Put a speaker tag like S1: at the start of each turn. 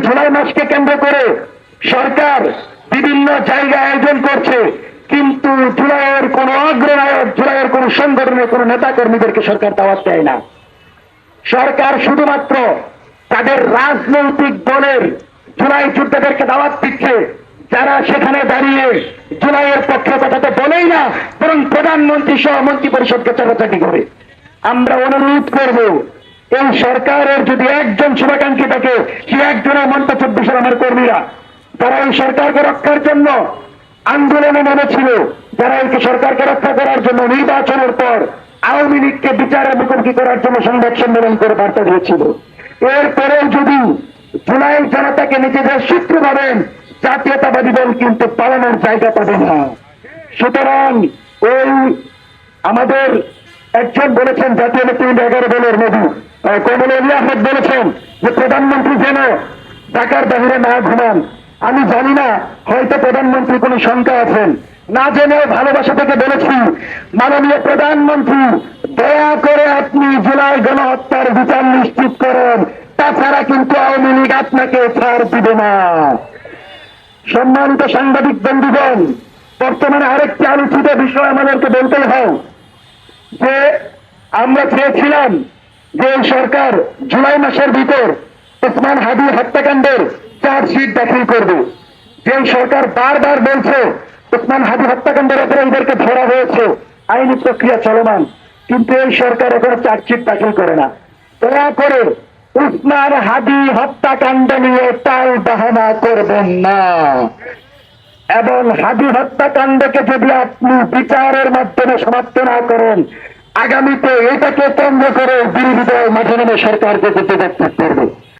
S1: জুলাই মাসকে কেন্দ্র করে সরকার বিভিন্ন জায়গায় আয়োজন করছে, কিন্তু জুলাইয়ের কোন অগ্রনায়ক, জুলাইয়ের কোন সংগঠনের কোন নেতা কর্মীদেরকে সরকার দাওয়াত দেয় না। সরকার শুধুমাত্র তাদের রাজনৈতিক দলের জুলাই যোদ্ধাদেরকে দাওয়াত দিচ্ছে, যারা সেখানে দাঁড়িয়ে জুলাইয়ের পক্ষে কথা তো বলেই না, বরং প্রধানমন্ত্রী সহ মন্ত্রী পরিষদকে চালাচালি করে। আমরা অনুরোধ করব, এই সরকারের যদি একজন শুভাকাঙ্ক্ষী থাকে, সে একজনের মন্ত্র 24 আমার কর্মীরা, যারা এই সরকারকে রক্ষার জন্য আন্দোলনে নেমেছিল, যারা এই সরকারকে রক্ষা করার জন্য নির্বাচনের পর আওয়ামী লীগকে বিচারের মুখোমুখি করার জন্য সংবাদ সম্মেলন করে বার্তা দিয়েছিল। এরপরেও যদি জুলাই জনতাকে নিজেদের শত্রু ভাবেন, জাতীয়তাবাদী দল কিন্তু পালানোর জায়গা পাবে না। সুতরাং ওই আমাদের একজন বলেছেন, জাতীয় নেতৃবৃন্দ 11 দলের নবী কমল আহমেদ বলেছেন যে প্রধানমন্ত্রী যেন ঢাকার বাহিরে না ঘুমান। আমি জানি না, হয়তো প্রধানমন্ত্রী কোন শঙ্কা আছেন, না জেনে ভালোবাসা থেকে বলেছি, মাননীয় প্রধানমন্ত্রী, দয়া করে আপনি জুলাই গণহত্যার বিচার নিশ্চিত করেন, তাছাড়া কিন্তু আওয়ামী লীগ আপনাকে ছাড় দিবে না। সম্মানিত সাংবাদিক বন্ধুগণ, বর্তমানে আরেকটি আলোচিত বিষয় আমাদেরকে বলতে হয় যে আমরা চেয়েছিলাম যে সরকার জুলাই মাসের ভিতর ওসমান হাদি হত্যাকাণ্ডের চার্জশিট দাখিল করবে। যে সরকার বারবার বলছে ওসমান হাদি হত্যাকাণ্ডের উপরে এদেরকে ধরা হয়েছে, আইনি প্রক্রিয়া চলমান, কিন্তু এই সরকার এখনো চার্জশিট দাখিল করে না। দয়া করে ওসমান হাদি হত্যাকাণ্ড নিয়ে টাল বাহানা করবেন না, এবং হাদি হত্যাকাণ্ডকে যদি আপনি বিচারের মাধ্যমে সমাপ্ত না করেন, আগামীতে এটাকে কেন্দ্র করে বিরোধী দল মাঝে মাঝে সরকারকে প্রতিবাদ করবে।